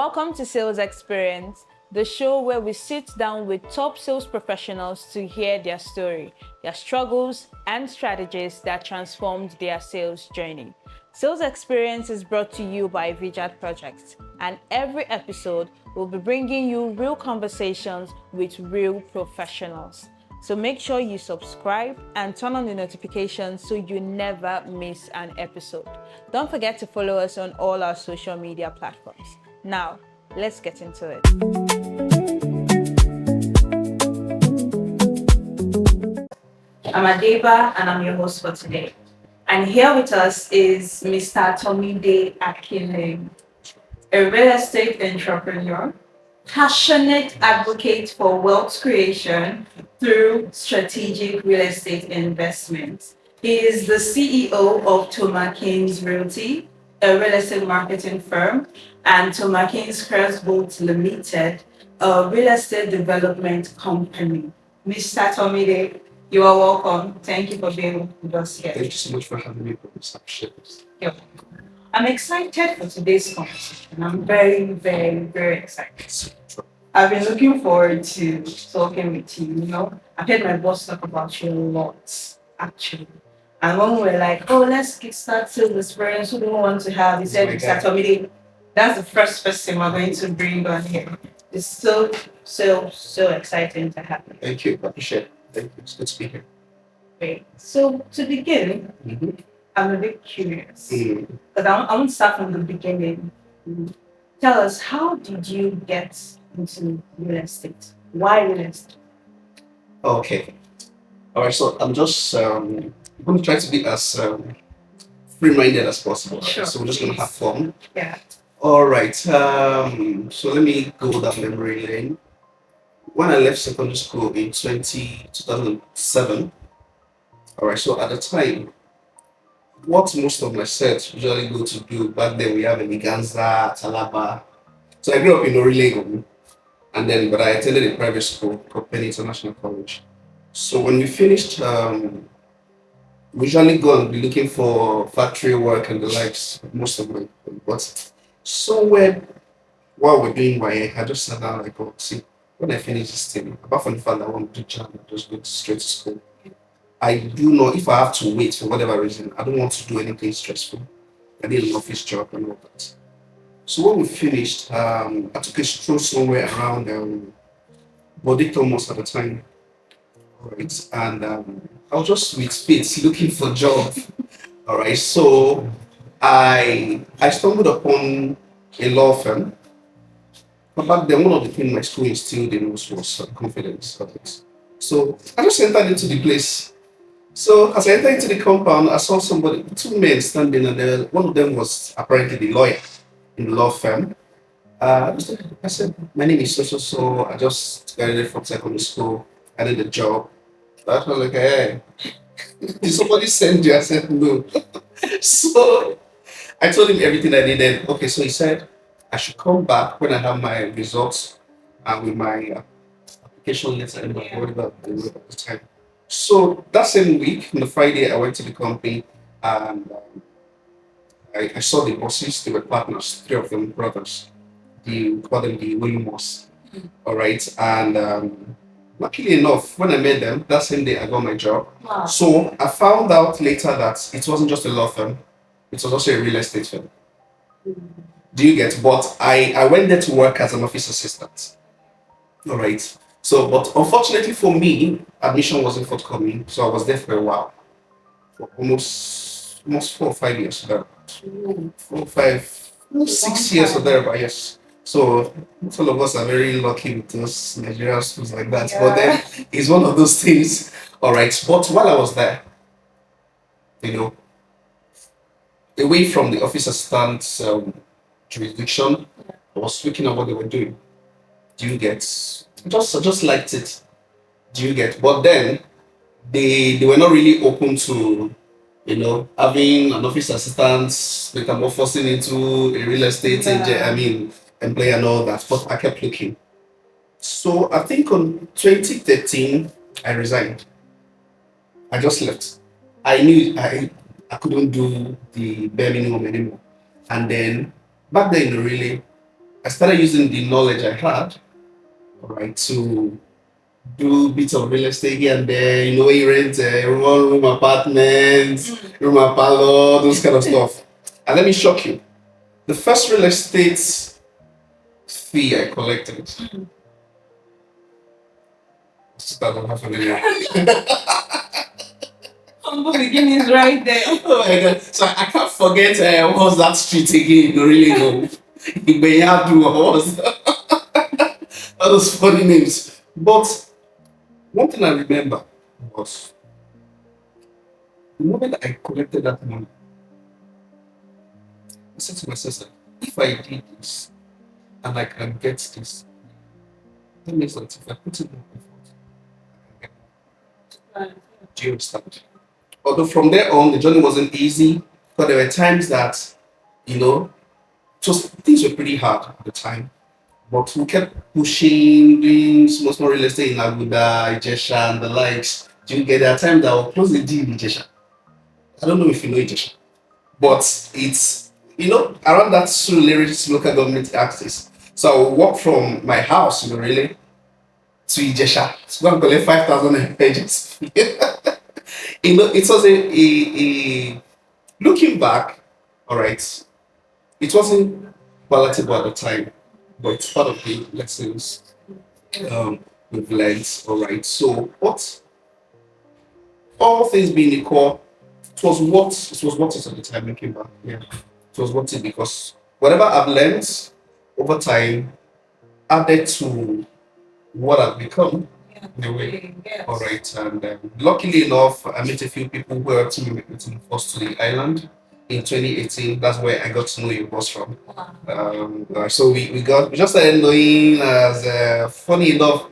Welcome to Sales Experience, the show where we sit down with top sales professionals to hear their story, their struggles, and strategies that transformed their sales journey. Sales Experience is brought to you by Vijat Projects, and every episode will be bringing you real conversations with real professionals. So make sure you subscribe and turn on the notifications so you never miss an episode. Don't forget to follow us on all our social media platforms. Now, let's get into it. I'm Adeba and I'm your host for today. And here with us is Mr. Tomide Akile, a real estate entrepreneur, passionate advocate for wealth creation through strategic real estate investments. He is the CEO of Tomakins Realty, a real estate marketing firm, and Tomakins Crossboat Limited, a real estate development company. Mr. Tomide, you are welcome. Thank you for being with us here. Thank you so much for having me for this episode. You're welcome. I'm excited for today's conversation. I'm very, very, very excited. I've been looking forward to talking with you. I've heard my boss talk about you a lot, actually. And when we were like, oh, let's start sales experience, who do we want to have? He said, Mr. Tomide, that's the first person we're going to bring on here. It's so exciting to have you. Thank you. I appreciate it. Thank you. It's good to be here. Great. So to begin, I'm a bit curious. But I want to start from the beginning. Tell us, how did you get into real estate? Why real estate? Okay. All right. So I'm just going to try to be as free-minded as possible. Sure, so we're just going to have fun. Yeah. All right. So let me go down memory lane. When I left secondary school in 2007, all right. So at the time, what most of my sets usually go to do back then, we have Eleganza, Talaba. So I grew up in Orilego, but I attended a private school called Penny International College. So when we finished, we usually go and be looking for factory work and the likes, most of my, but somewhere while we're doing YA, I just sat down like, oh, see, when I finish this thing, apart from the fact that I want to do job, I just go straight to school. I do know if I have to wait for whatever reason, I don't want to do anything stressful. I did an office job and all that. So when we finished, I took a stroll somewhere around Body Thomas at the time. Right. And I was just with Faith looking for a job. All right. So I stumbled upon a law firm. But back then, one of the things my school instilled in us was confidence. So I just entered into the place. So as I entered into the compound, I saw two men standing, and one of them was apparently the lawyer in the law firm. I said, my name is so. I just graduated from secondary school. I did the job. I was like, hey, did somebody send you? I said, no. So I told him everything I needed. Okay, so he said I should come back when I have my results and with my application letter and whatever they were at the time. So that same week, on the Friday, I went to the company and I saw the bosses. They were partners, three of them brothers. We call them the Williams. All right. And luckily enough, when I met them, that same day I got my job. Wow. So I found out later that it wasn't just a law firm, it was also a real estate firm. Do you get? But I went there to work as an office assistant. All right. So, but unfortunately for me, admission wasn't forthcoming. So I was there for a while, for almost 4 or 5 years. 4 or 5, 6 years or thereabout. Yes. So not all of us are very lucky with those Nigerian schools like that. Yeah. But then it's one of those things. All right. But while I was there, away from the office assistant jurisdiction, I was looking at what they were doing. Do you get? I just liked it. Do you get? But then they were not really open to having an office assistant metamorphosing into a real estate employee and all that. But I kept looking. So I think on 2013 I resigned. I just left. I knew I couldn't do the bare minimum anymore. And then back then, really, I started using the knowledge I had, right, to do bits of real estate here and there. You know, you rent one room apartments, room parlor, those kind of stuff. And let me shock you. The first real estate fee I collected was 2,500. Humble beginnings right there. Oh my god. So I can't forget what was that street again, no really know. Igbeyadu, what was all those funny names. But one thing I remember was the moment I collected that money, I said to my sister, if I did this and I can get this, that means that if I put in more effort, I can get more. Do you understand? Although from there on, the journey wasn't easy, but there were times that, you know, things were pretty hard at the time. But we kept pushing, doing small real estate in Aguda, Ijesha, and the likes. Do you get there are times that I'll close the deal in Ijesha? I don't know if you know Ijesha, but it's, around that Surulere local government axis. So I'll walk from my house, really, to Ijesha to go and collect 5,000 pages. It was a looking back, all right, it wasn't palatable at the time, but it's part of the lessons we've learned, all right. So, what all things being equal, it was what it at the time looking back. Yeah, it was what it because whatever I've learned over time added to what I've become in a way. Yes. All right, and luckily enough, I met a few people who helped me with me first to the island in 2018. That's where I got to know your boss from. Wow. So we just started knowing as funny enough.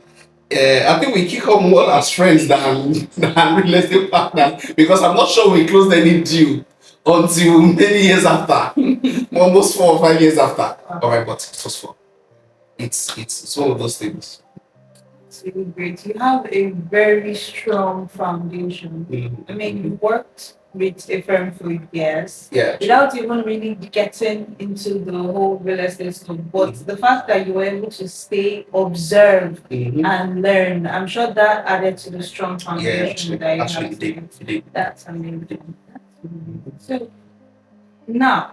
I think we kick off more as friends than real estate partners because I'm not sure we closed any deal until many years after, almost 4 or 5 years after. All right, but it was fun. It's one of those things. It's really great. You have a very strong foundation. I mean, you worked with a firm for years Yeah. without even really getting into the whole real estate stuff. But the fact that you were able to stay, observe, Mhm. and learn, I'm sure that added to the strong Yeah, foundation that you actually have did. today. It did. That's amazing. That's really good. So now,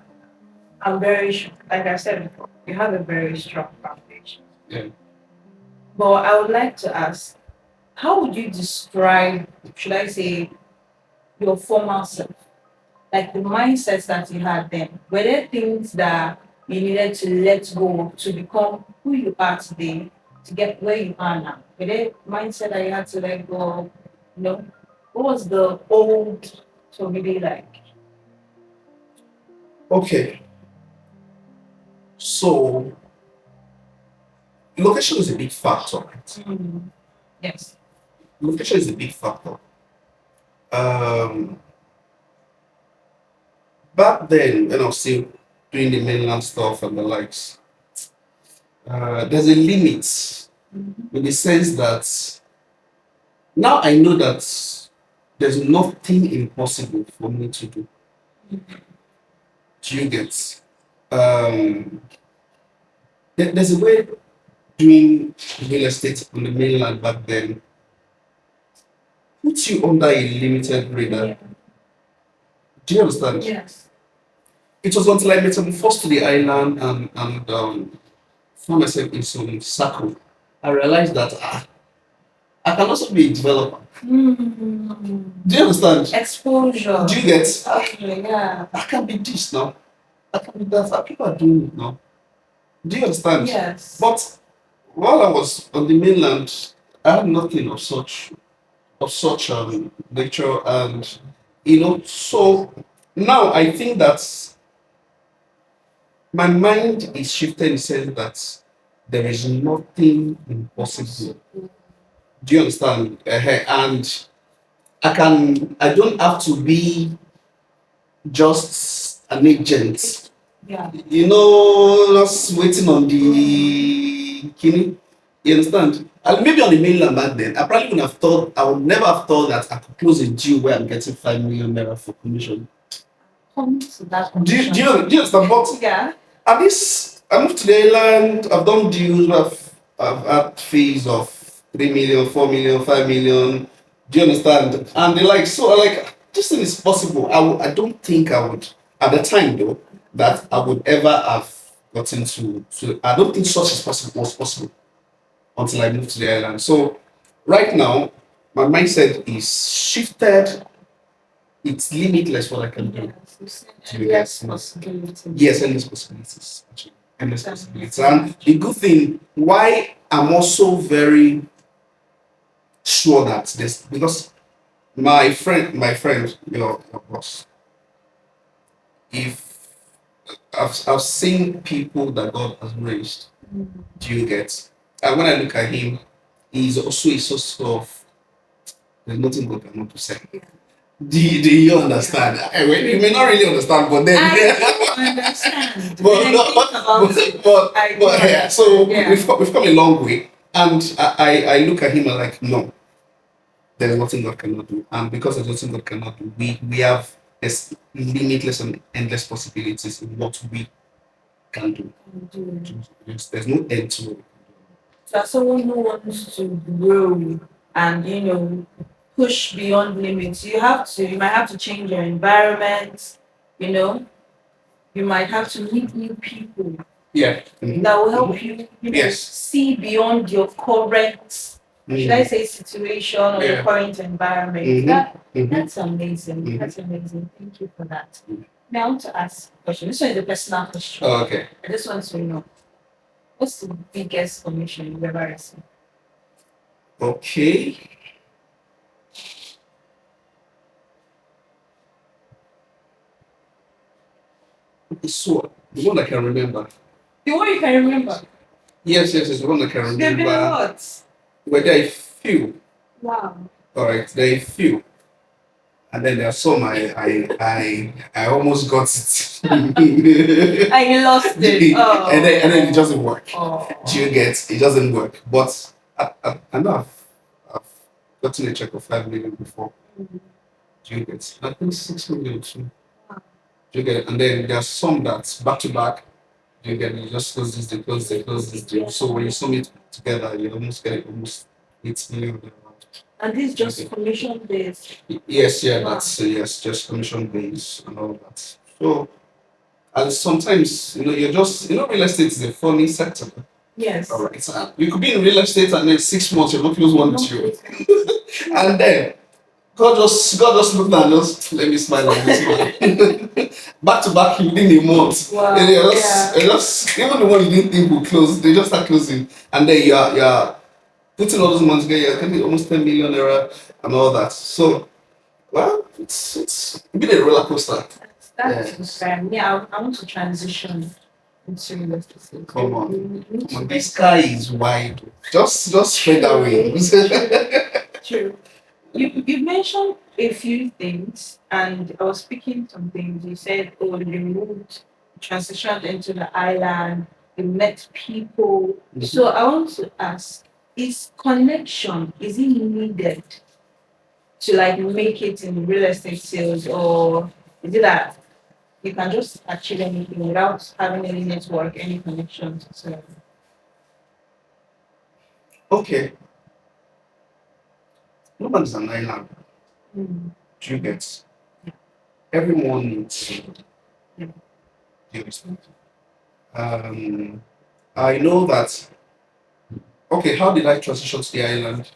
I'm very sure, like I said before, you have a very strong foundation. Yeah. But I would like to ask, how would you describe, should I say, your former self? Like the mindsets that you had then. Were there things that you needed to let go to become who you are today, to get where you are now? Were there mindset that you had to let go of? You know, what was the old Tomide like? Okay. So location is a big factor, right? Yes. Location is a big factor. Um, Back then, when I was still doing the mainland stuff and the likes, there's a limit in the sense that now I know that there's nothing impossible for me to do. Do you get? Um, there's a way doing real estate on the mainland back then puts you under a limited radar. Yeah. Do you understand? Yes. It was until I metamorphosed to the island and found myself in some circle. I realized that I can also be a developer. Do you understand? Exposure. Do you get? Okay, yeah. I can be this now. I can be that. People are doing it now. Do you understand? Yes. But while I was on the mainland, I had nothing of such nature, and so now I think that my mind is shifted in the sense that there is nothing impossible. Do you understand? And I don't have to be just an agent. Yeah. Just waiting on the kidney. You understand? And maybe on the mainland back then, I would never have thought that I could close a deal where I'm getting 5 million naira for commission. Come to that Do you, condition. do you, do you understand? But Yeah. at this I moved to the island. I've done deals. I've had fees of 3 million, 4 million, 5 million. Do you understand? And they're like, so like, this thing is possible. I don't think I would at the time though that I would ever have gotten to. I don't think such is possible was possible until I moved to the island. So right now, my mindset is shifted. It's limitless what I can do. To you guys. Yes, endless possibilities. Actually, endless possibilities. And the good thing, why I'm also very sure that this because my friend, your boss, if I've seen people that God has raised, do you get? And when I look at him, he's also a source of there's nothing God cannot do. Say. Do you understand? You may not really understand, but then I do understand. but When I think about it, I do yeah, so understand. Yeah. we've come a long way, and I look at him and like no, there's nothing God cannot do, and because there's nothing God cannot do, we have this limitless and endless possibilities in what we can do. There's no end to it. So as someone who wants to grow and push beyond limits, you might have to change your environment, you know, you might have to meet new people Yeah. Mhm. that will help you, Yes. see beyond your current, should I say, situation or your Yeah. current environment. Mhm. That's amazing. Mhm. That's amazing. Thank you for that. Now I want to ask a question. This one is a personal question. Oh, okay. I just want to know, what's the biggest commission you've ever received? Okay. So the one I can remember. The one you can remember. Yes, it's the one I can There been a remember. lot. Where there are a few. Wow. All right, there are a few. And then there are some I almost got it. And you lost it. Oh. And then it doesn't work. Oh. Do you get it doesn't work. But I know I've gotten a check of 5 million before. Do you get I think 6 million too. Do you get it? And then there are some that's back to back. Do you get it? You just close this, they close this deal. So when you sum it together, you almost get almost 8 million. And this is just commission based. Yes, yeah, Wow. that's yes, just commission based and all that. So, and sometimes you're just real estate is a funny sector. Yes. All right, so you could be in real estate and then 6 months you're not close one No. deal, and then God just looked and just let me smile like this man. Back to back within a month. Wow. And just even the one you didn't think would close, they just start closing, and then you're putting all those months together, you're getting almost 10 million naira and all that. So, well, it's been a roller coaster. That's yeah, I want to transition into real estate. Come on. The sky is wide. Just spread that wings. True. You mentioned a few things, and I was speaking some things. You said, "Oh, you moved, transitioned into the island, you met people." So I want to ask: is connection is it needed to like make it in real estate sales, or is it that you can just achieve anything without having any network, any connections? So Okay, nobody's an island. mm, Do you get? Everyone needs yeah. you understand? Um, I know that. Okay, how did I transition to the island?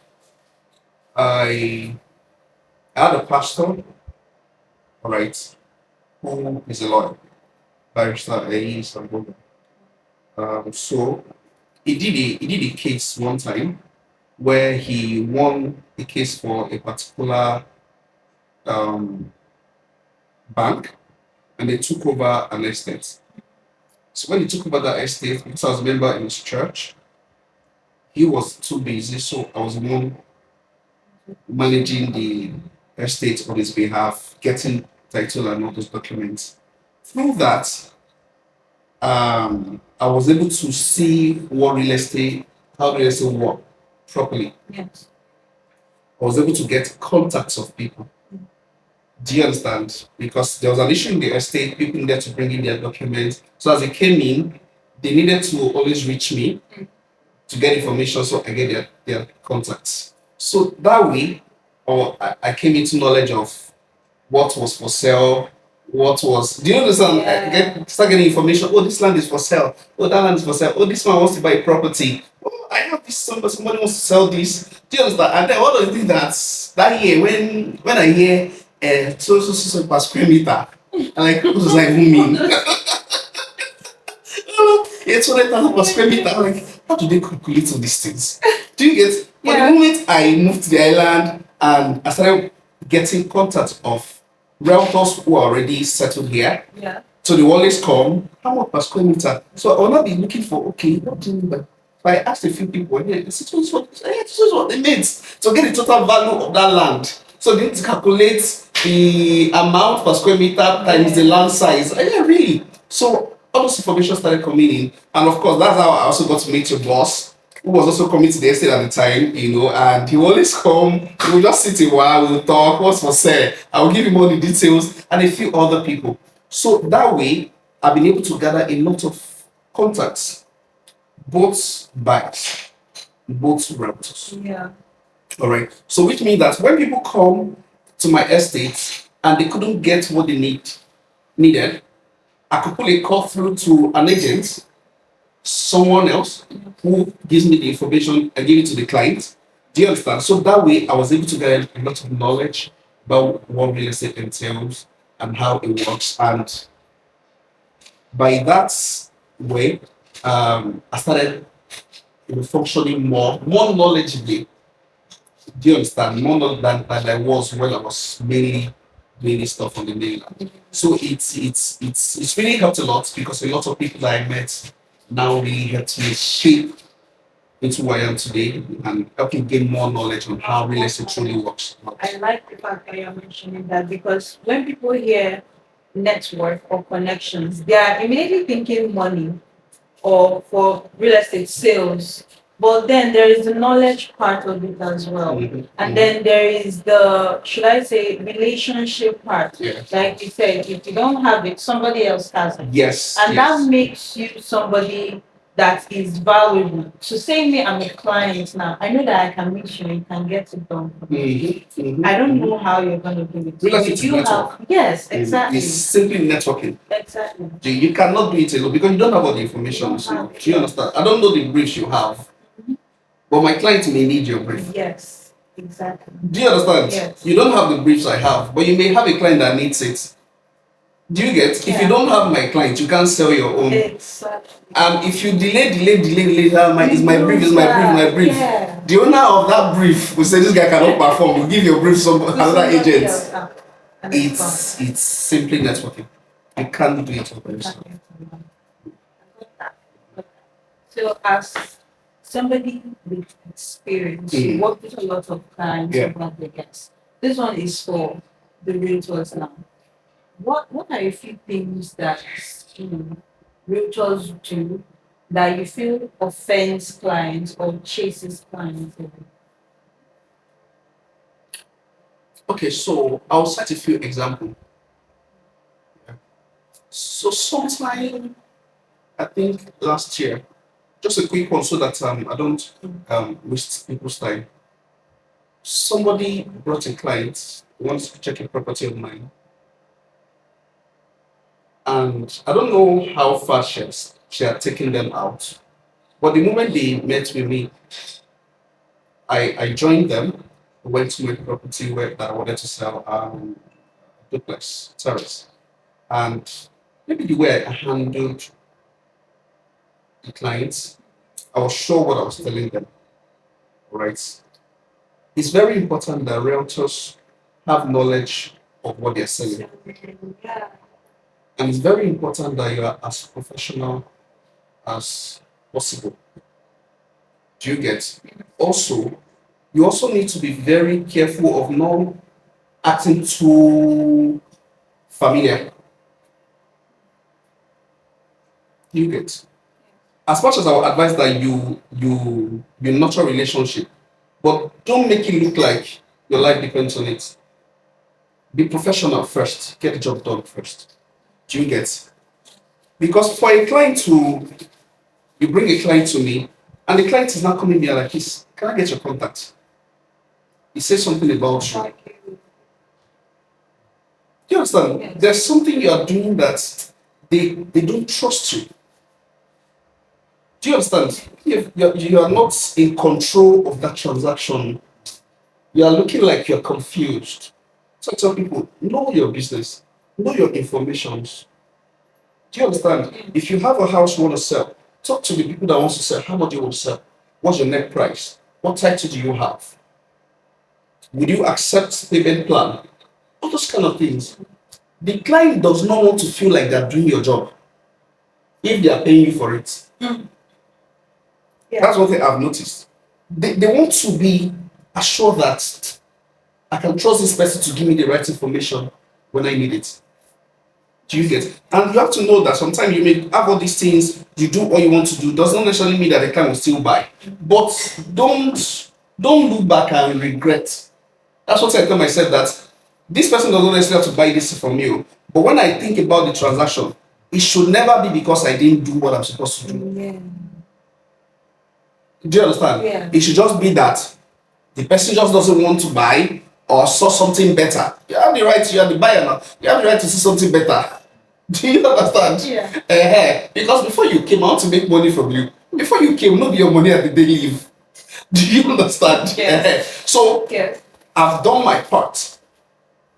I had a pastor, all right, who is a lawyer, barrister, he is a lawyer. So he did a case one time where he won a case for a particular um, bank, and they took over an estate. So when he took over that estate, because I was a member in his church, he was too busy, so I was the one managing the estate on his behalf, getting title and all those documents. Through that, I was able to see how real estate work properly. Yes. I was able to get contacts of people. Do you understand? Because there was an issue in the estate, people needed to bring in their documents. So as they came in, they needed to always reach me to get information, so I get their contacts. So that way, or I came into knowledge of what was for sale, what was. Do you understand? I start getting information. Oh, this land is for sale. Oh, that land is for sale. Oh, this one wants to buy a property. Oh, I have this. Somebody wants to sell this. Do you understand? And then all of the things that year when I hear so per square meter, I'm like, what does that even mean? It's 100,000 per square meter. I'm like, how do they calculate all these things? Do you get? But the moment I moved to the island and I started getting contact of realtors who are already settled here, so they always come, how much per square meter? So I will not be looking for, okay, what do you mean by? If I asked a few people, this is what they meant to get the total value of that land. So they need to calculate the amount per square meter times the land size. Yeah, really. So all those information started coming in, and of course, that's how I also got to meet your boss, who was also coming to the estate at the time, and he will always come, he will just sit a while, we'll talk, what's for sale, I will give him all the details, and a few other people. So that way, I've been able to gather a lot of contacts, both buyers, both realtors. Yeah. All right. So which means that when people come to my estate and they couldn't get what they needed, I could pull a call through to an agent, someone else who gives me the information, I give it to the client. Do you understand? So that way I was able to get a lot of knowledge about what real estate entails and how it works. And by that way, I started functioning more knowledgeably. Do you understand? More knowledge than I was when I was mainly stuff on the mainland. So it's really helped a lot because a lot of people that I met now really helped me shape into who I am today and help me gain more knowledge on how real estate truly works. I like the fact that you're mentioning that because when people hear network or connections, they are immediately thinking money or for real estate sales. But then there is the knowledge part of it as well. And then there is the, should I say, relationship part. Yeah. Like you said, if you don't have it, somebody else has it. Yes. And that makes you somebody that is valuable. So say me, I'm a client now. I know that I can meet you, you can get it done for me. I don't know how you're going to do it. Real estate is network. Yes, exactly. It's simply networking. Exactly. You cannot do it alone because you don't have all the information. So, do you understand? I don't know the briefs you have, but my client may need your brief. Yes, exactly. Do you understand? Yes. You don't have the briefs I have, but you may have a client that needs it. Do you get? If you don't have my client, you can't sell your own. Exactly. And if you delay, is my brief. Yeah. The owner of that brief will say this guy cannot perform. Will give your brief to another agent. It's simply networking. You can't do it by yourself. So as somebody with experience, you work with a lot of clients over the years. This one is for the realtors now. What are a few things that realtors do that you feel offends clients or chases clients away? Okay, so I'll cite a few examples. So sometime, I think last year, just a quick one so that I don't waste people's time. Somebody brought a client who wants to check a property of mine. And I don't know how far she had taken them out. But the moment they met with me, I joined them, went to my property where that I wanted to sell duplex terrace. And maybe the way I handled the clients, I was sure what I was telling them. Right? It's very important that realtors have knowledge of what they're selling. And it's very important that you are as professional as possible. Do you get? Also, you also need to be very careful of not acting too familiar. Do you get? As much as I would advise that you nurture relationship, but don't make it look like your life depends on it. Be professional first. Get the job done first. Do you get? Because for a client to You bring a client to me, and the client is not coming here like this. Can I get your contact? He says something about you. Do you understand? Yes. There's something you are doing that they don't trust you. Do you understand? You are not in control of that transaction. You are looking like you're confused. So I tell people, know your business, know your informations. Do you understand? If you have a house you want to sell, talk to the people that want to sell. How much do you want to sell? What's your net price? What title do you have? Would you accept payment plan? All those kind of things. The client does not want to feel like they're doing your job if they are paying you for it. Mm. Yeah. That's one thing I've noticed. They want to be assured that I can trust this person to give me the right information when I need it. Do you get? And you have to know that sometimes you may have all these things, you do what you want to do, does not necessarily mean that the client will still buy. But don't look back and regret. That's what I tell myself, that this person does not necessarily have to buy this from you. But when I think about the transaction, it should never be because I didn't do what I'm supposed to do. Yeah. Do you understand? Yeah. It should just be that the person just doesn't want to buy or saw something better. You have the right, you are the buyer now. You have the right to see something better. Do you understand? Yeah. Because before you came, I want to make money from you. Before you came, not your money at the day leave. Do you understand? Yes. So Yes. I've done my part.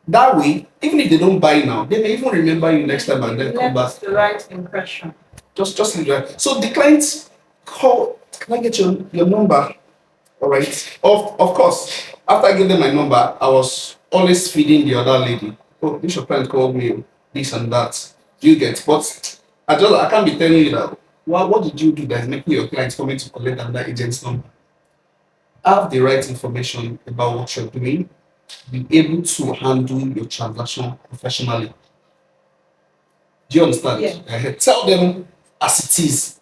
That way, even if they don't buy now, they may even remember you next time and then come back. Left the right impression. Just enjoy. So the clients call, can I get your number? All right. Of course, after I gave them my number, I was always feeding the other lady. Oh, this your client called me, this and that. Do you get? But I can't be telling you that. What did you do that is making your clients coming to collect another agent's number? Have the right information about what you're doing. Be able to handle your transaction professionally. Do you understand? Yeah. Tell them as it is.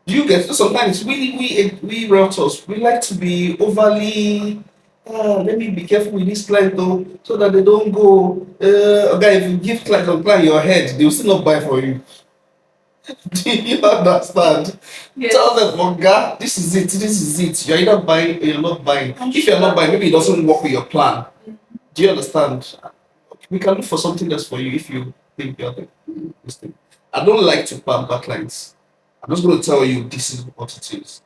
Do you get? Sometimes we realtors, we like to be overly. Let me be careful with this client though, so that they don't go. Okay, if you give client on client your head, they will still not buy for you. Do you understand? Yes. Tell them, Oga, this is it. This is it. You're either buying or you're not buying. If you're not buying, maybe it doesn't work with your plan. Do you understand? We can look for something else for you if you think you're this thing. I don't like to pamper clients. I'm just going to tell you this is what it is.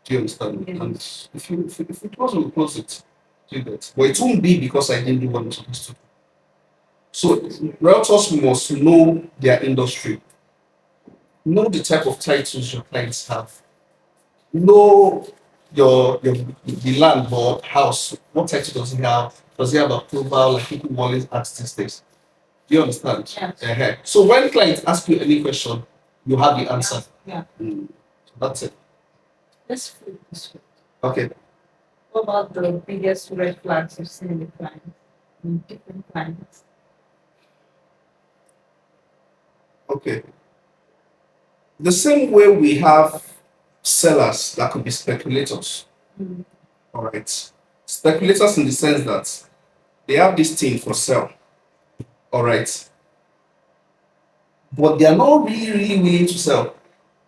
Do you understand? Yes. And if it was, we'll close it. Do you get? But it won't be because I didn't do what I'm supposed to do. So realtors must know their industry, know the type of titles your clients have, know your the land or house. What title does he have? Does he have approval? Like people always ask these things. Do you understand? Yes. So when clients ask you any question, you have the answer. Yeah. So that's it. Let's flip this way. Okay. What about the biggest red flags you've seen in the clients? In different clients? Okay. The same way we have sellers that could be speculators. Mm. All right. Speculators in the sense that they have this thing for sale. All right. But they are not really willing to sell.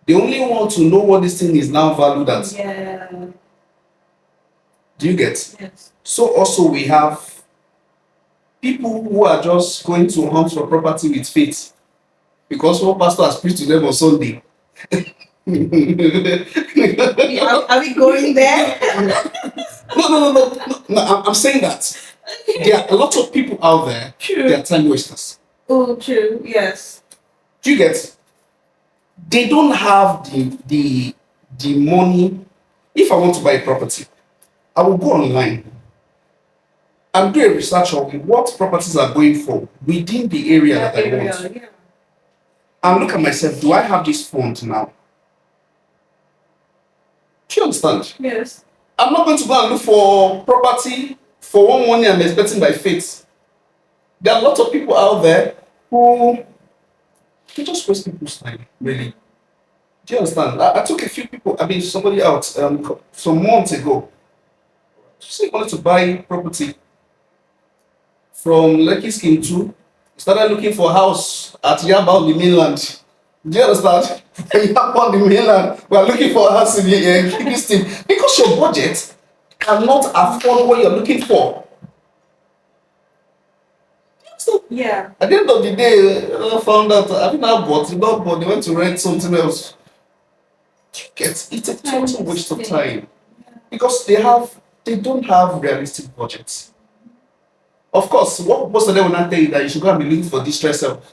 They only want to know what this thing is now valued at. Yeah. Do you get? Yes. So also we have people who are just going to hunt for property with faith because one pastor has preached to them on Sunday. Are we going there? No. I'm saying that there are a lot of people out there. True. They are time wasters. Oh, true. Yes. Do you get? They don't have the money. If I want to buy a property, I will go online and do a research on what properties are going for within the area that I want. Yeah. And look at myself, do I have this fund now? Do you understand? Yes. I'm not going to go and look for property for one money I'm expecting by faith. There are a lot of people out there who they just waste people's time, really. Do you understand? I took a few people, somebody out some months ago. She wanted to buy property from Lekki Scheme 2. Started looking for a house at Yaba on the mainland. Do you understand? You have on the mainland, we are looking for a house in this thing because your budget cannot afford what you're looking for. So Yeah. at the end of the day, I found out I didn't have bought, not bought, they went to rent something else. It's a total waste of time because they don't have realistic budgets. Of course, what most of them will not tell you that you should go and be looking for distress help.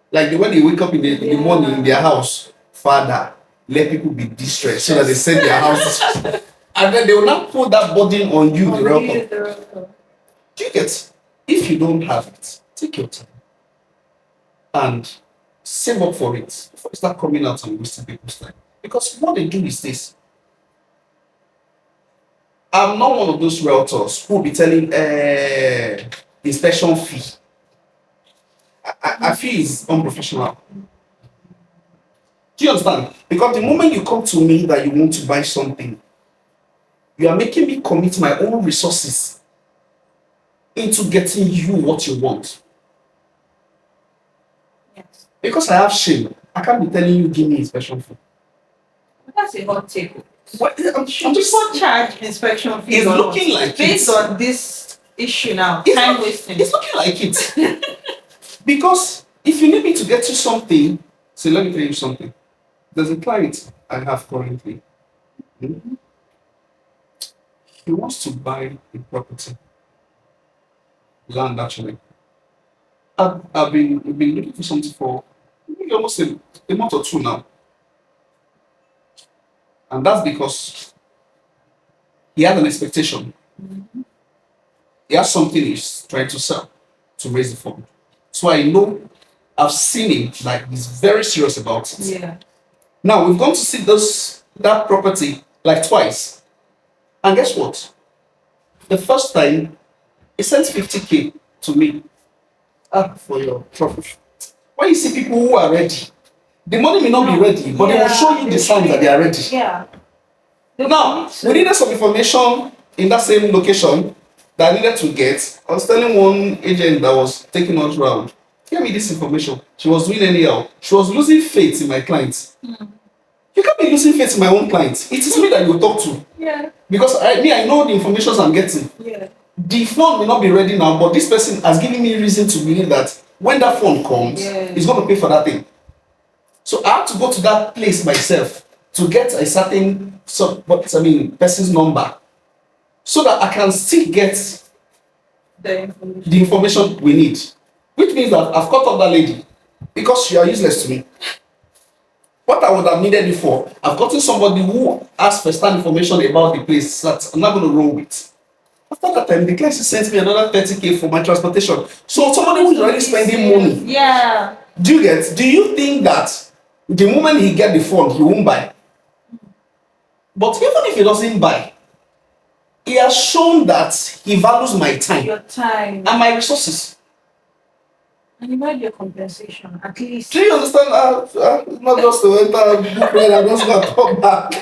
Like the when they wake up in the morning in their house, Father, let people be distressed so that they send their houses. And then they will not put that burden on you, the welcome. Do you get? If you don't have it, take your time and save up for it before you start coming out and wasting people's time. Because what they do is this. I'm not one of those realtors who will be telling inspection fee. I feel it's unprofessional. Do you understand? Because the moment you come to me that you want to buy something, you are making me commit my own resources into getting you what you want. Yes. Because I have shame, I can't be telling you give me inspection fee. That's a hot take. What, I'm Should just people charge inspection fees it's looking like based it. on this issue now? It's Time not- wasting. It's looking like it. Because if you need me to get you something, so let me tell you something. There's a client I have currently. Hmm? He wants to buy a property, land actually. We've been looking for something for maybe almost a month or two now. And that's because he had an expectation. He has something he's trying to sell to raise the fund. So I know I've seen him like he's very serious about it. Yeah. Now we've gone to see that property like twice. And guess what? The first time he sent 50K to me for your profit. When you see people who are ready, the money may not be ready, but they will show you the signs that they are ready. Yeah. Now, we needed some information in that same location that I needed to get. I was telling one agent that was taking us around, give me this information. She was doing anyhow. She was losing faith in my clients. You can't be losing faith in my own clients. It is me that you talk to. Yeah. Because I know the information I'm getting. Yeah. The fund may not be ready now, but this person has given me reason to believe that when that fund comes, he's going to pay for that thing. So I have to go to that place myself to get a certain person's number so that I can still get the information we need. Which means that I've cut off that lady because you are useless to me. What I would have needed before, I've gotten somebody who has first-hand information about the place that I'm not going to roll with. After that time, the client sent me another 30K for my transportation. So somebody who's already spending money. Yeah. Do you think that the moment he get the fund, he won't buy? But even if he doesn't buy, he has shown that he values my time. Your time. And my resources. And you might your compensation, at least. Do you understand? Not just to enter book when I'm just going to come back.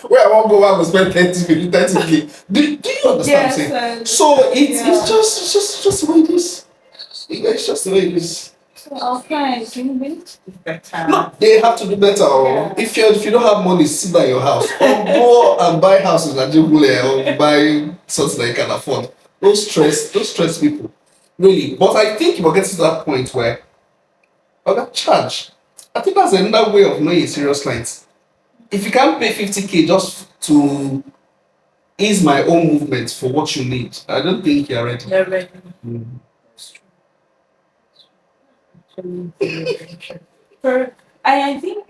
Where I won't go, I will spend 30K. Do you understand what I'm saying? So it's just the way it is. It's just the way it is. So our clients, we need to do better. No, they have to do better. Yeah. If you don't have money, sit down in your house. Or go and buy houses at Jibule or buy something that you can afford. Don't stress people. Really. But I think you're getting to that point where that charge. I think that's another way of knowing a serious client. If you can't pay 50K just to ease my own movement for what you need, I don't think you're ready. You're ready. That's true. I think,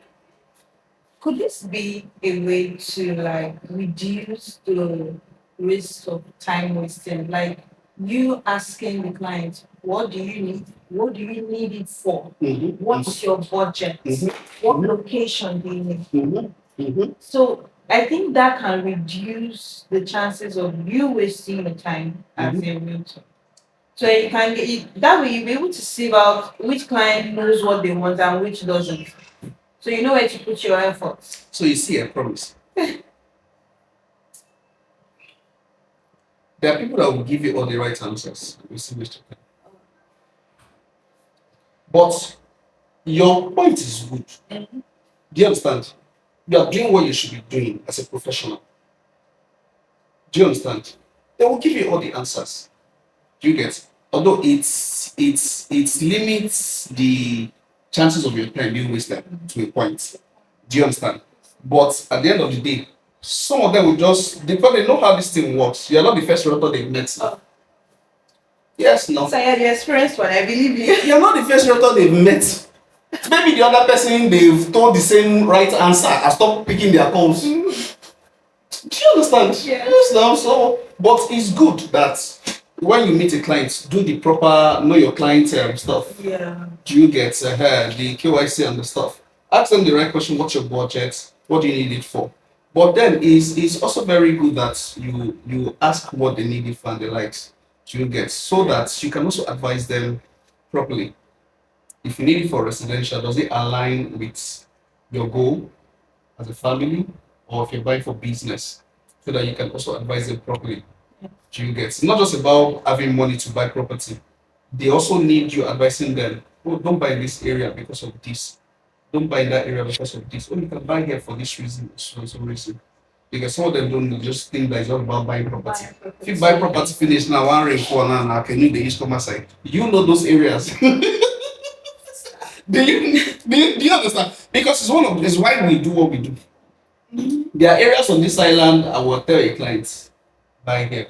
could this be a way to like reduce the risk of time wasting? Like you asking the client, what do you need? What do you need it for? What's your budget? What location do you need? So I think that can reduce the chances of you wasting your time as a realtor. So you can that way you'll be able to sieve out which client knows what they want and which doesn't. So you know where to put your efforts. So you see, I promise. There are people that will give you all the right answers. You see, Mr. But your point is good. Mhm. Do you understand? You are doing what you should be doing as a professional. Do you understand? They will give you all the answers. Do you get? Although it limits the chances of your time being wasted to a point. Do you understand? But at the end of the day, some of them will just they probably know how this thing works. You are not the first realtor they've met. Oh, Yes, no. so yeah, the experienced one, I believe you. You are not the first realtor they've met. Maybe the other person they've told the same right answer and stop picking their calls. Do you understand? Yeah. Yes, now so but it's good that when you meet a client, do the proper know your client stuff. Yeah. Do you get the KYC and the stuff? Ask them the right question. What's your budget? What do you need it for? But then it's also very good that you ask what they need it for and the likes. Do you get so that you can also advise them properly. If you need it for residential, does it align with your goal as a family, or if you're buying for business, so that you can also advise them properly? Do you get? It's not just about having money to buy property. They also need you advising them. Oh, don't buy in this area because of this. Don't buy in that area because of this. Oh, you can buy here for this reason, so reason. Because some of them don't just think that it's all about buying property. If you buy property finish now, one rain for now, can you the east come side? You know those areas. Do you understand? Because it's why we do what we do. There are areas on this island I will tell your clients buy here.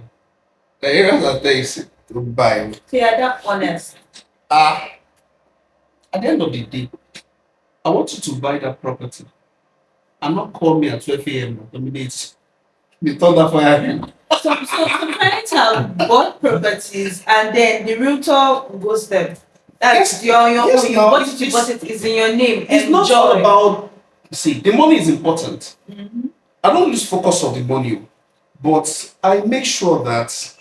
The areas that there is to buy. So yeah, that honest. Ah, at the end of the day, I want you to buy that property and not call me at 12 a.m. Dominate the thunder fire him. So some clients have bought properties and then the realtor goes them. That's your Yes, own. You now, bought it, you bought it. It's in your name. it's not all about see the money is important. Mhm. I don't lose focus of the money, but I make sure that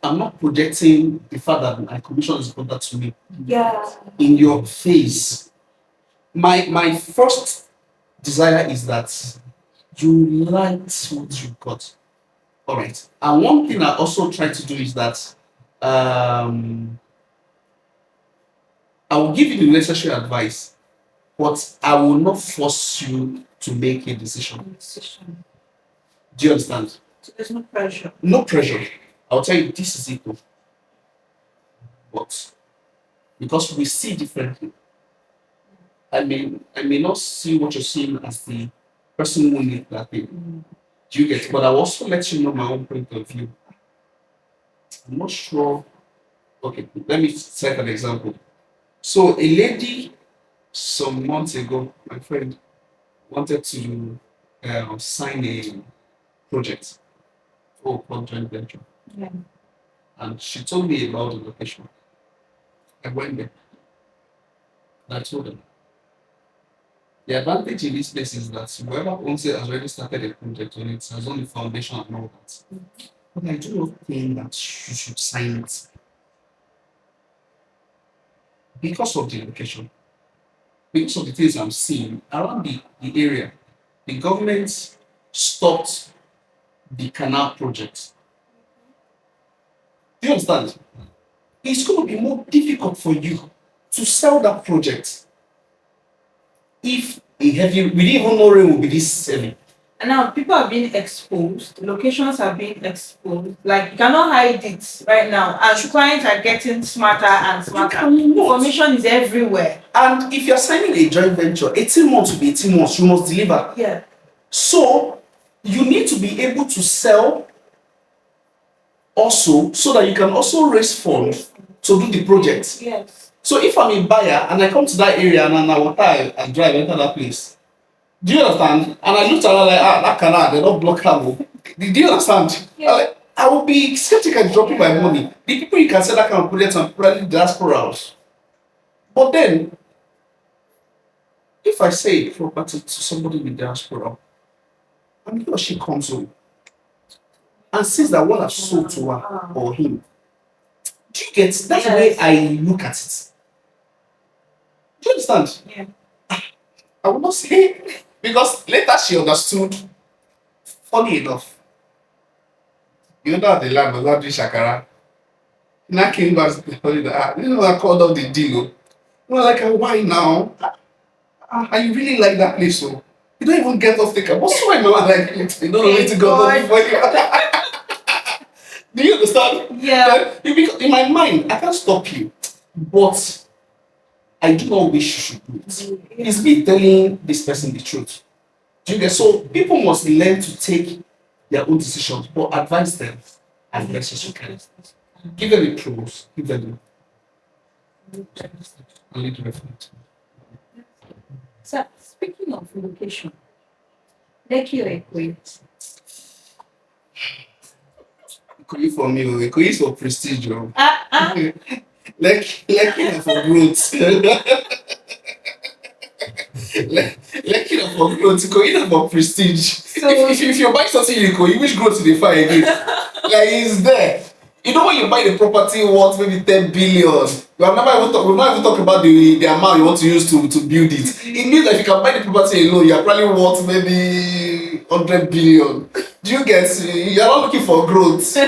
I'm not projecting the fact that my commission is important to me Yeah. in your face. My first desire is that you liked what you got. All right. And one thing I also try to do is that I will give you the necessary advice, but I will not force you to make a decision. Decision. Do you understand? So there's no pressure. No pressure. I'll tell you this is it, though. But because we see differently, I may not see what you're seeing as the person who needs that thing. Do you get? But I will also let you know my own point of view. I'm not sure. Okay, let me set an example. So a lady some months ago, my friend wanted to sign a project for joint venture, Yeah. and she told me about the location. I went there and I told her the advantage in this place is that whoever owns it has already started a project on it, has done the foundation and all that. But I do not think that you should sign it because of the location, because of the things I'm seeing around the area. The government stopped the canal project. Do you understand? It's going to be more difficult for you to sell that project if a heavy, we didn't even know rain will be this heavy. And now people are being exposed, locations are being exposed. Like you cannot hide it right now. And clients are getting smarter and smarter. cannot. Information is everywhere. And if you're signing a joint venture, 18 months will be 18 months, you must deliver. Yeah. So you need to be able to sell also so that you can also raise funds to do the project. Yes. So if I'm a buyer and I come to that area and I water I drive enter that place, do you understand? And I looked around like that canal, they don't block her. Do you understand? Yeah. I will be skeptical dropping my money. The people you can say that kind of projects are probably diasporas. But then, if I say property to somebody with diaspora, and he or she comes home and sees that what I've sold to her or him, do you get that's the way I look at it? Do you understand? Yeah. I will not say because later she understood. Funny enough, you know that the land was not doing shakara. And I came back to tell you that, I called up the deal. Like, why now? And you really like that place, so you don't even get off the car. What's why now? Like, you don't need to go off before you. Do you understand? Yeah. In my mind, I can't stop you, but I do not wish you should do it. It's me telling this person the truth. Do you get? So people must learn to take their own decisions, but advise them as best as you can. Give them the pros, give them the and lead the reference. So speaking of location, Lekki or Equate? Ikoyi for me, Ikoyi is for prestige, oh. Ah. Lekki na for growth. Lekki na for growth, Ikoyi na for prestige. So If you're buying something in Ikoyi, which growth do they find again? Like, it's there. You know when you buy the property worth maybe 10 billion, we've not even talked about the amount you want to use to build it. It means that if you can buy the property alone, you're probably worth maybe 100 billion. Do you get? You're not looking for growth. Do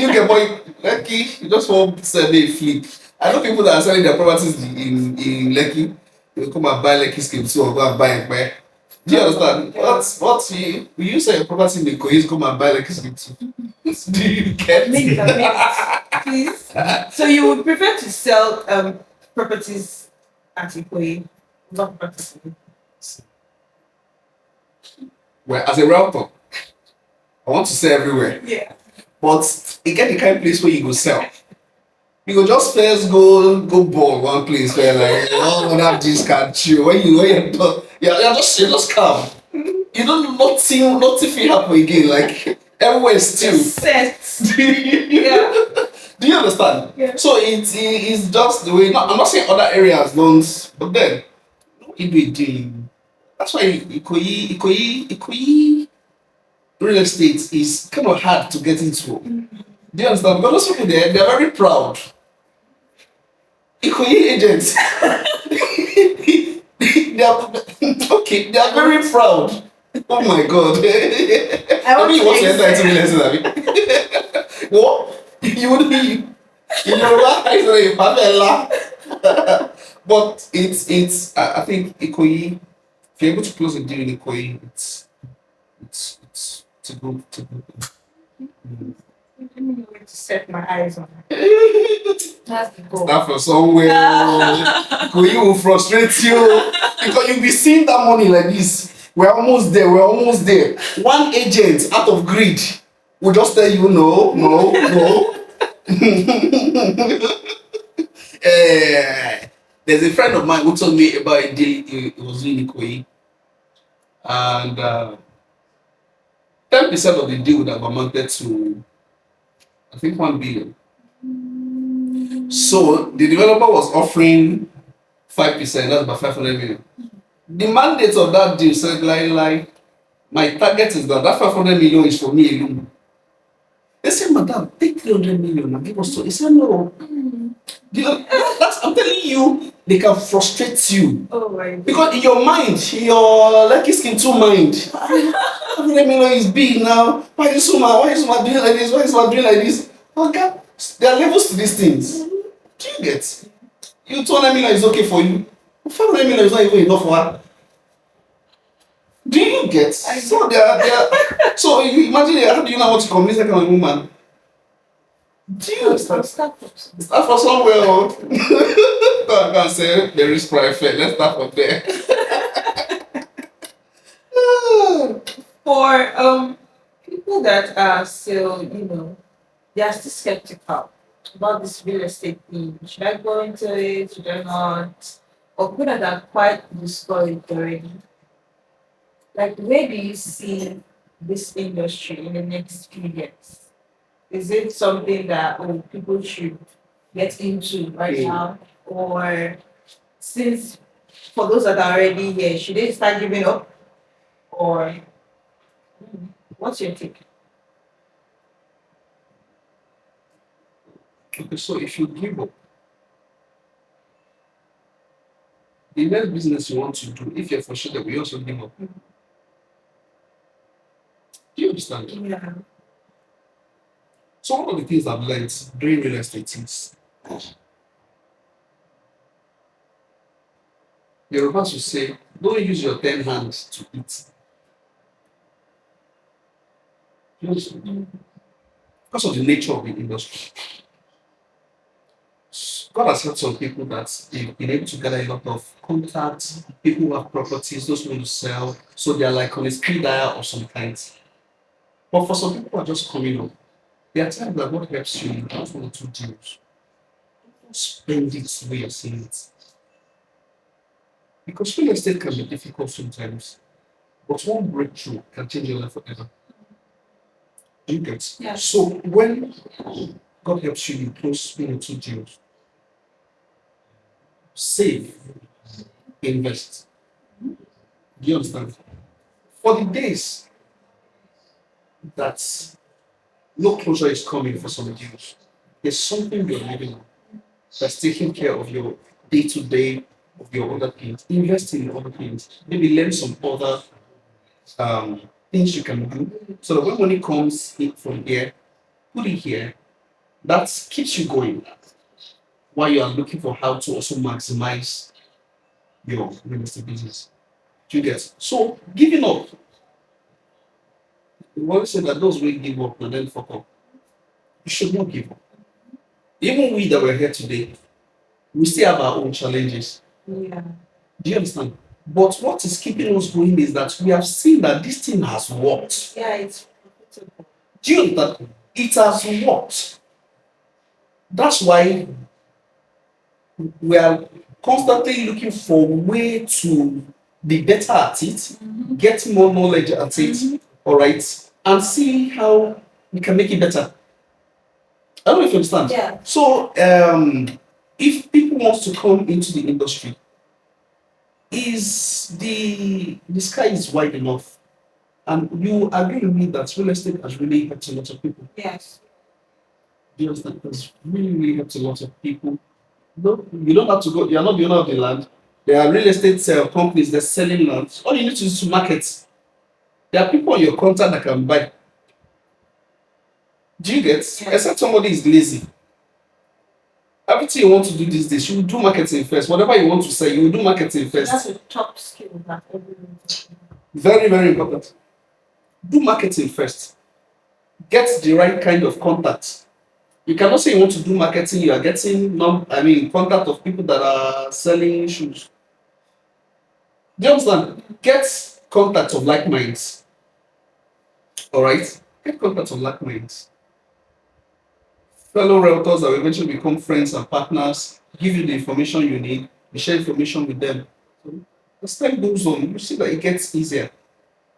you get? But Lekki, you just want to sell a flip. I know people that are selling their properties in Lekki. They will come and buy Lekki scheme 2 or go and buy it. Do you understand? What you sell your property in Ikoyi, come and buy Lekki scheme 2. Do you get? Please. So you would prefer to sell properties at Ikoyi, not practically? Well, as a realtor, I want to sell everywhere. Yeah. But it get the kind of place where you go sell. You go just first go ball one place where like oh that this can chill. When you're done, you're just calm. You don't nothing feel happen again. Like everywhere is still set. Yeah. Do you understand? Yeah. So it's just the way. I'm not saying other areas don't, but then it be doing. That's why Ikoyi real estate is kind of hard to get into. Do you understand? Because those people there, they're very proud. Ikoyi agents. they are okay, they are very proud. Oh my god. I mean you want to enter into real estate, what? You would be you know but it's I think Ikoyi, if you're able to close a deal in Ikoyi, it's a good Let me know where to set my eyes on it. That's the goal. Start from somewhere. Ikoyi will frustrate you because you'll be seeing that money like this. We're almost there. One agent out of greed will just tell you no. There's a friend of mine who told me about a deal he was doing in Ikoyi, and 10% of the deal would have amounted to, I think, 1 billion. So the developer was offering 5%, that's about 500 million. The mandate of that deal said, like, my target is that 500 million is for me alone. They said, Madam, take 300 million and give us to. He said, no. I'm telling you, they can frustrate you. Oh my God. Because in your mind, your lucky skin 2 mind, 500 million is big now. Why is Suma doing like this? Why is Suma doing like this? Oh God, there are levels to these things. Do you get? You 200 million is okay for you. 500 million is not even enough for her. Do you get? So they are. So you imagine how do you know what to convince that kind of woman? Do you understand? Start from somewhere. I can't say there is private. Let's start from there. For people that are still, they are still skeptical about this real estate thing. Should I go into it? Should I not? Or people that are quite discouraged already. Like, where do you see this industry in the next few years? Is it something that people should get into right now? Or since for those that are already here, should they start giving up? Or what's your take? Okay, so if you give up, the next business you want to do, if you're for sure that we also give up. Do you understand? Yeah. So one of the things I've learned during real estate is Yoruba should say, don't use your 10 hands to eat. Just because of the nature of the industry. God has helped some people that they've been able to gather a lot of contacts, people who have properties, those who want to sell. So they're like on a speed dial of some kinds. But for some people who are just coming up, there are times that God helps you in just 1 or 2 deals. Don't spend it the way you're saying it. Because real estate can be difficult sometimes, but one breakthrough can change your life forever. Do you get? Yes. So when God helps you, you close 1 or 2 deals, save, invest. Do you understand? For the days that no closure is coming for some deals, there's something you're living on that's taking care of your day to day, of your other things. Invest in other things. Maybe learn some other um, things you can do so that when money comes in from here, put it here. That keeps you going while you are looking for how to also maximize your real estate business. Do you get? So giving up, we always say that those who give up and then fuck up. You should not give up. Even we that were here today, we still have our own challenges. Yeah. Do you understand? But what is keeping us going is that we have seen that this thing has worked. Yeah, it's profitable. Do you understand? It has worked. That's why we are constantly looking for a way to be better at it, get more knowledge at it, all right, and see how we can make it better. I don't know if you understand. Yeah. So, if people want to come into the industry, is the sky is wide enough, and you agree with me that real estate has really helped a lot of people. Yes. Do you understand? It has really helped a lot of people. No, you don't have to go. You're not the owner of the land. There are real estate companies that selling land. All you need to do is to market. There are people on your contact that can buy. Do you get? Yeah. Except somebody is lazy. Everything you want to do these days, you will do marketing first. Whatever you want to sell, you will do marketing first. That's a top skill that everyone. Very, very important. Do marketing first. Get the right kind of contact. You cannot say you want to do marketing, you are getting contact of people that are selling shoes. Do you understand? Get contact of like minds. Alright? Get contact of like minds. Fellow realtors that will eventually become friends and partners, give you the information you need, you share information with them. So as time goes on, you see that it gets easier.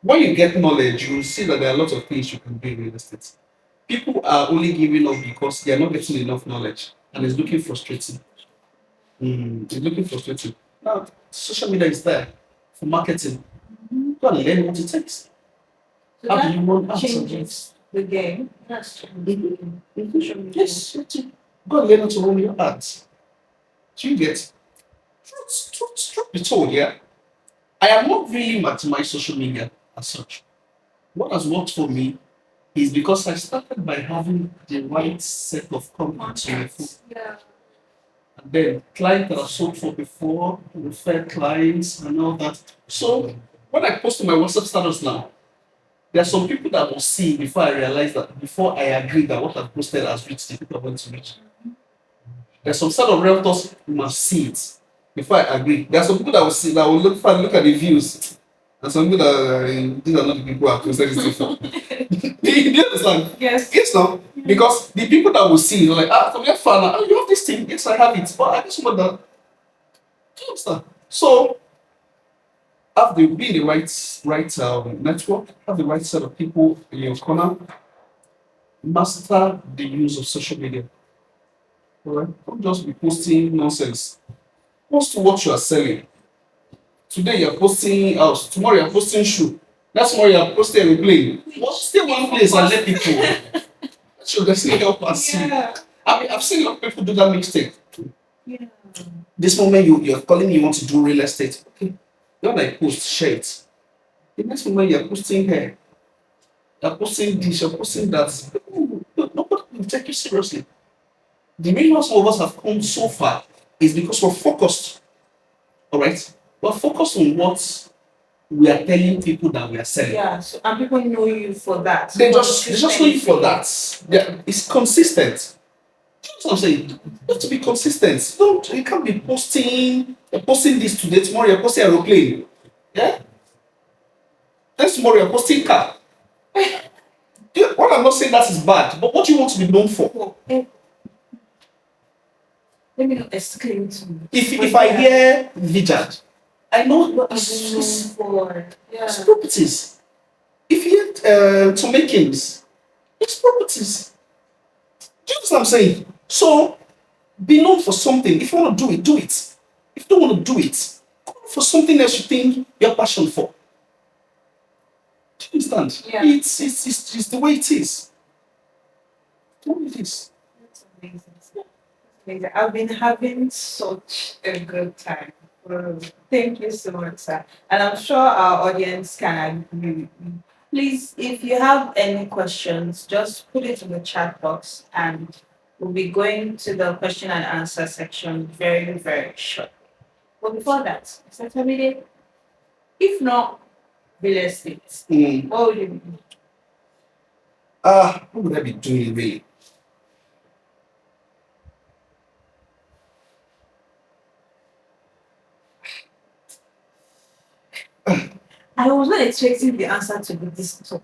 When you get knowledge, you will see that there are a lot of things you can do in real estate. People are only giving up because they are not getting enough knowledge and it's looking frustrating. It's looking frustrating. Now, social media is there for marketing. Go and learn what it takes. So How do that you run ads? changes the game. That's true. Social media. Yes, you have to go and learn how to run your ads. Do you get? Truth be told, yeah, I am not really maximize social media as such. What has worked for me is because I started by having the right set of contacts on my phone. Yeah. And then clients that I've sold for before, refer clients and all that. So when I post to my WhatsApp status now, there are some people that will see before I realize that before I agree that what I've posted has reached the people I want to reach. There's some set of realtors who must see it before I agree. There are some people that will see that will look at the views. And some people that these are not the people I've posted this thing for. Do you understand? Yes. Yes, no. Because the people that will see, they're like, from your fan, you have this thing. Yes, I have it. But I just want that. Do you understand? So have the be in the right network, have the right set of people in your corner, master the use of social media. Alright? Don't just be posting nonsense. Post what you are selling. Today you're posting house, tomorrow you're posting shoe, next tomorrow you're posting a plane. Stay one place and let people. Let your destiny help us see. Yeah. I've seen a lot of people do that mistake. Yeah. This moment you're calling me, you want to do real estate. Okay. When I post, share it. The next moment you're posting hair, you're posting this, you're posting that. Nobody people take you seriously. The reason why some of us have come so far is because we're focused. All right, we're focused on what we are telling people that we are selling. Yeah, so, and people know you for that. They just know you for that. Yeah, it's consistent. That's what I'm saying. You have to be consistent. You can't be posting. You're posting this today. Tomorrow you're posting aeroplane. Yeah. Next tomorrow you're posting car. Yeah, well, I'm not saying that is bad, but what do you want to be known for? Oh, let me not exclaim to you. If I hear Vijay, I know What it's, are you it's, known for? Yeah. it's properties. If you hear Tomakins, it's properties. Do you understand what I'm saying? So be known for something. If you want to do it, do it. If you don't want to do it, go for something else you think you're passionate for. Do you understand? Yeah. It's the way it is. The way it is. That's amazing. Amazing. I've been having such a good time. Thank you so much, sir. And I'm sure our audience can agree with me. Please, if you have any questions, just put it in the chat box and we'll be going to the question and answer section very, very short. But before that, Mr. Tamide, if not real estate, Mm. what would you do? What would I be doing really? I was not expecting the answer to be this tough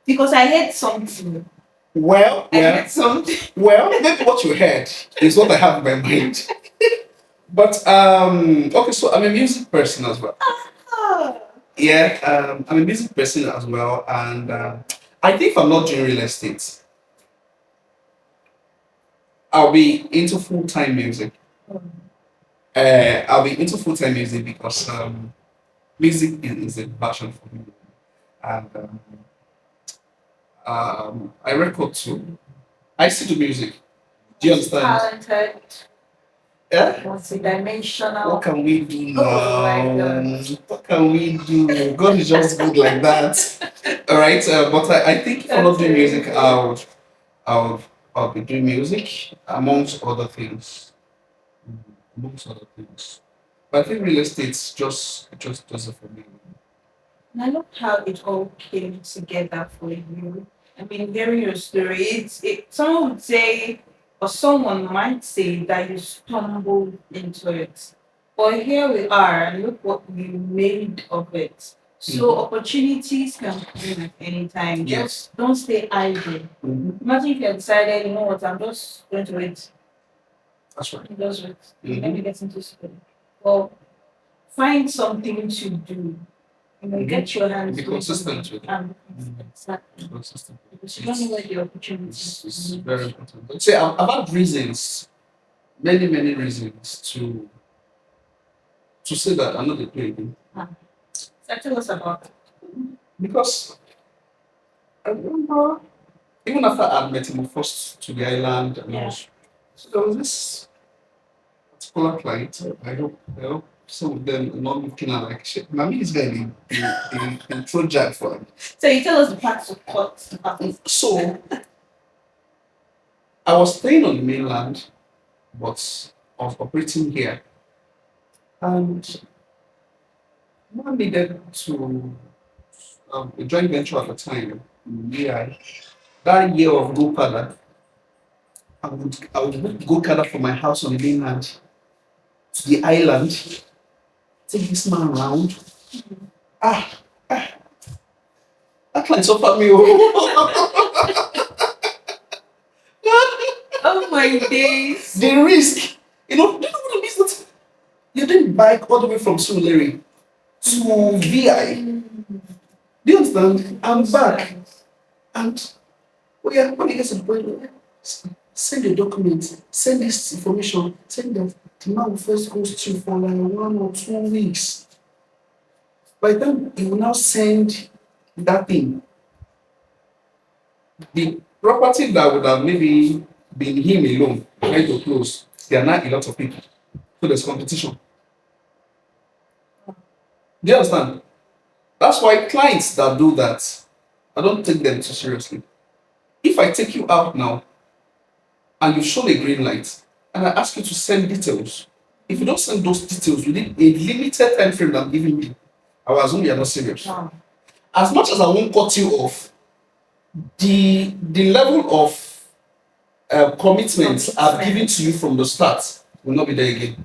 because I heard something. Well, I well, heard something. well, maybe what you heard is what I have in my mind. But okay, so I'm a music person as well. Ah, Yeah, I'm a music person as well, and I think if I'm not doing real estate, I'll be into full time music. I'll be into full time music because music is a passion for me, and I record too. I still do music. Do you understand? talented, Yeah. multidimensional. What can we do Oh my now? God. What can we do? God is just good like that. All right. But I think if I'm not doing music, I'll, I'll be doing music amongst other things. Amongst other things. But I think real estate's just does it for me. And I love how it all came together for you. I mean, hearing your story, someone would say, or someone might say that you stumbled into it. But here we are, and look what you made of it. So Mhm. opportunities can come at any time. Yes. Just don't stay idle. Imagine if you had decided, you know what, I'm just going to wait. That's right. Just wait. Let me Mhm. get into school. Well, find something to do. You know, get your hands Be doing consistent something. with it. Exactly. Be consistent. Because you don't know where the It's opportunities are. very important. But say I've had reasons, many reasons to say that I'm not a player again. So tell us about it. Because I remember even after I met him first to the island and Yeah. so there was this particular client. I hope some of them are not looking at like shit. Mommy is going in throw jack for him. So you tell us the parts of cut. So I was staying on the mainland, but I was operating here. And mom needed to a joint venture at the time. Yeah, that year of Go Kada, I would go Kada from my house on the mainland to the island, take this man around. Ah, that client suffered me. Oh my days. The risk, do you know what it means that you didn't bike all the way from Sulere to VI. Do you understand? I'm back. And oh yeah, when you get to the point, send the documents, send this information, send that the man will first goes to for like 1 or 2 weeks. By the time he will now send that thing, the property that would have maybe been him alone, trying to close, there are now a lot of people. So there's competition. Do you understand? That's why clients that do that, I don't take them too seriously. If I take you out now and you've shown a green light, and I ask you to send details. If you don't send those details within a limited time frame that I'm giving you, I will assume you're not serious. Wow. As much as I won't cut you off, the level of commitment I've given to you from the start will not be there again.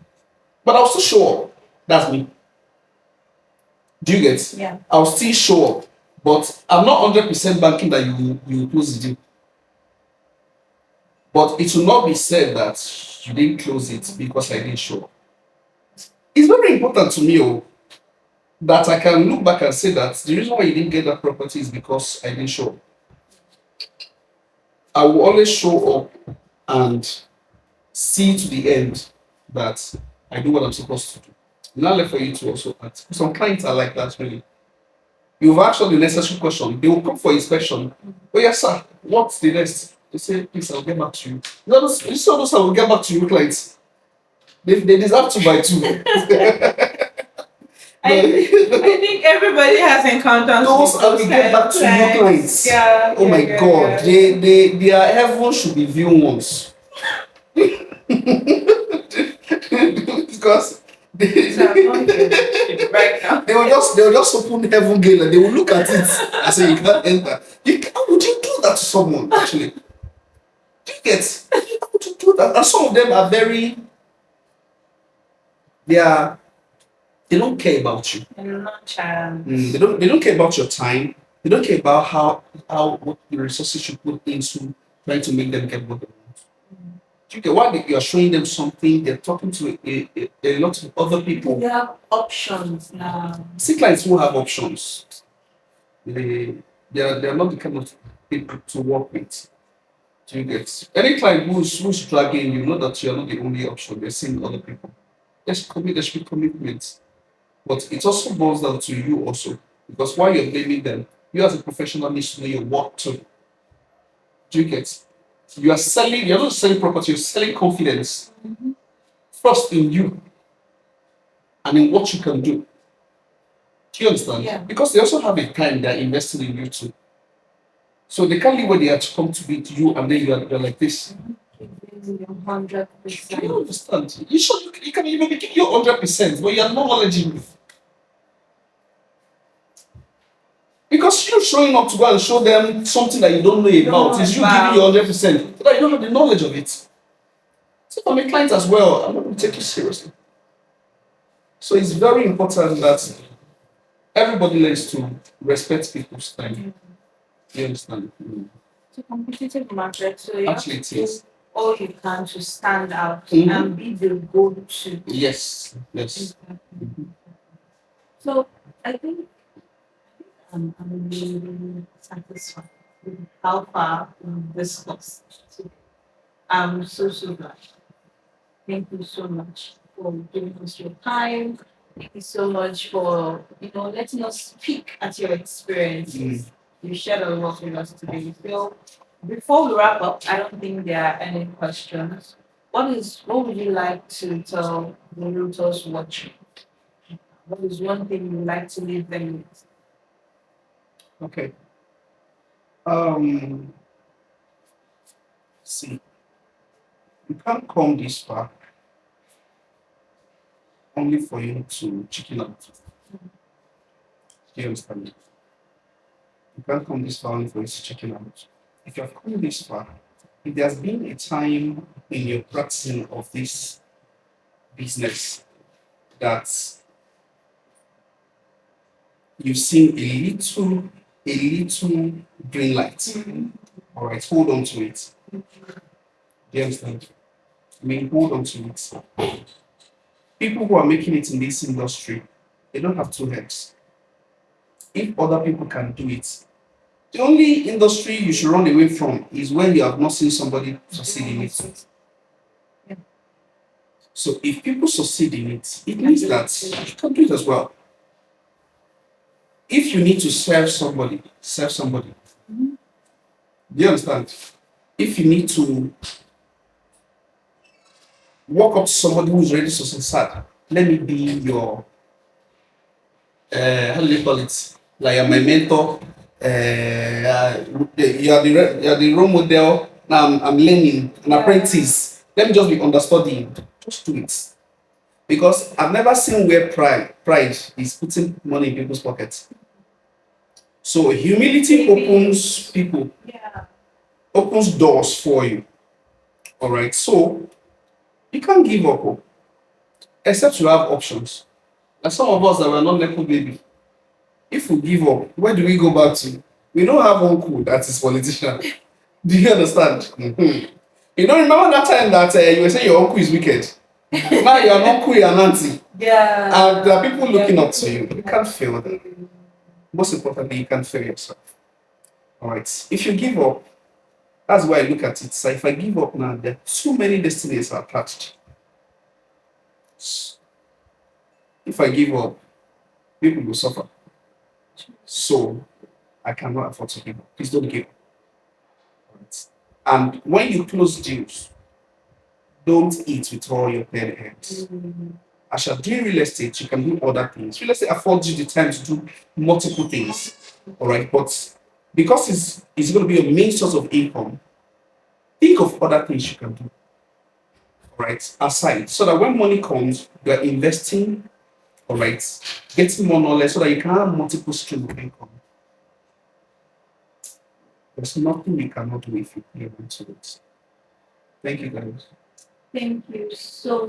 But I'll still show up. That's me. Do you get? Yeah. I'll still show up, but I'm not 100% banking that you will close the deal. But it will not be said that you didn't close it because I didn't show up. It's very important to me that I can look back and say that the reason why you didn't get that property is because I didn't show up. I will always show up and see to the end that I do what I'm supposed to do. Not left for you to also act. Some clients are like that really. You've asked all the necessary question. They will come for inspection. Oh yes, sir. What's the next? They say, please, I'll get back to you. You saw those I will get back to you clients. They deserve to buy too. I think everybody has encountered those I will get back to you clients. Yeah. Oh my God. Their heaven should be viewed once. Because right now. they will just open heaven gate and they will look at it and say you can't enter. How would you do that to someone actually? Do you get? How would you do that? And some of them are very they don't care about you. They don't care about your time. They don't care about how what the resources you put into trying to make them get what they want. Do you get why you are showing them something? They're talking to a lot of other people. They have options now. See clients who have options. They are not the kind of people to work with. Do you get? Any client who's dragging you know that you are not the only option. They're seeing other people. There should be commitment. But it also boils down to you also. Because while you're blaming them, you as a professional need to know your work too. Do you get? You're not selling property, you're selling confidence. First in you and in what you can do. Do you understand? Yeah. Because they also have a time they're investing in you too. So they can't leave where they are to come to meet you and then you're like this. 100%. Do you understand? You can even be giving you 100%, but you're not knowledgeable. Because you're showing up to go and show them something that you don't know about is you giving you 100%, so that you don't have the knowledge of it. So for my clients as well, I'm not going to take you seriously. So it's very important that everybody learns to respect people's time. You understand? It's a competitive market, so you Actually, have it to do is. all you can to stand out Mhm. and be the go-to. Yes. So I think I'm really satisfied with how far we've discussed today. I'm so glad. Thank you so much for giving us your time. Thank you so much for letting us speak at your experiences. You shared a lot with us today. So before we wrap up, I don't think there are any questions. What would you like to tell the realtors watching? What is one thing you'd like to leave them with? Okay. See, you can't come this far only for you to chicken out. Do you understand? You can't come this far only for you to chicken out. If you have come this far, if there's been a time in your practicing of this business that you've seen a little green light, all right, hold on to it. Do you understand? I mean, hold on to it. People who are making it in this industry, they don't have two heads. If other people can do it, the only industry you should run away from is when you have not seen somebody succeed in it. Yeah. So if people succeed in it, it means that you can do it as well. If you need to serve somebody, serve somebody. Mhm. Do you understand? If you need to walk up to somebody who's ready to succeed, let me be your how do you call it? Like you're my mentor. You are the role model. Now I'm learning, an Yeah. apprentice. Let me just be understudying. Just do it. Because I've never seen where pride is putting money in people's pockets. So humility Maybe. opens people, Yeah. opens doors for you. All right. So you can't give up, oh, except you have options. Like some of us that were not Nepo baby, if we give up, where do we go back to? We don't have uncle that is politician. Do you understand? Mhm. You don't remember that time that you were saying your uncle is wicked. Now you're an uncle, you're an auntie. And there are Yeah. people Yeah. looking up to People you. You looking can't up fail to them. you. Most importantly, you can't fail yourself. All right. If you give up, that's why I look at it. So if I give up now, there are too many destinies attached. If I give up, people will suffer. So I cannot afford to give up. Please don't give up. All right. And when you close deals, don't eat with all your bare hands. Mm. As you're doing real estate, you can do other things. Real estate affords you the time to do multiple things. All right. But because it's going to be your main source of income, think of other things you can do. All right. Aside. So that when money comes, you're investing, all right, getting more knowledge so that you can have multiple streams of income. There's nothing you cannot do if you pay into it. Thank you guys. Thank you so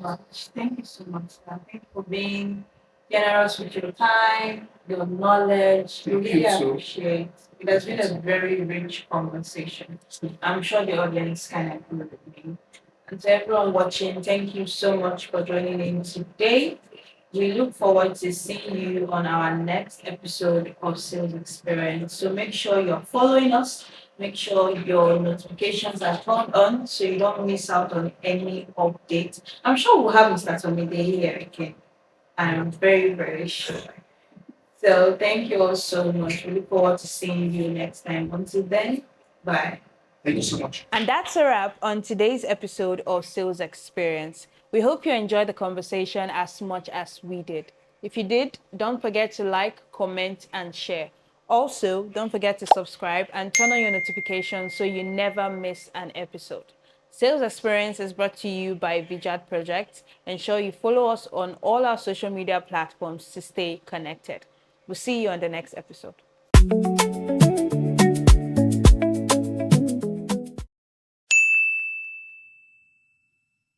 much. Thank you so much, sir. Thank you for being generous with your time, your knowledge. We Thank really you too. appreciate. It has been a very rich conversation. I'm sure the audience can agree with me. And to everyone watching, thank you so much for joining in today. We look forward to seeing you on our next episode of Sales Experience. So make sure you're following us. Make sure your notifications are turned on so you don't miss out on any updates. I'm sure we'll have Mr. Tommy Day here again. I'm very sure. So thank you all so much. We look forward to seeing you next time. Until then, bye. Thank you so much. And that's a wrap on today's episode of Sales Experience. We hope you enjoyed the conversation as much as we did. If you did, don't forget to like, comment, and share. Also, don't forget to subscribe and turn on your notifications so you never miss an episode. Sales Experience is brought to you by Vijat Project. Ensure you follow us on all our social media platforms to stay connected. We'll see you on the next episode.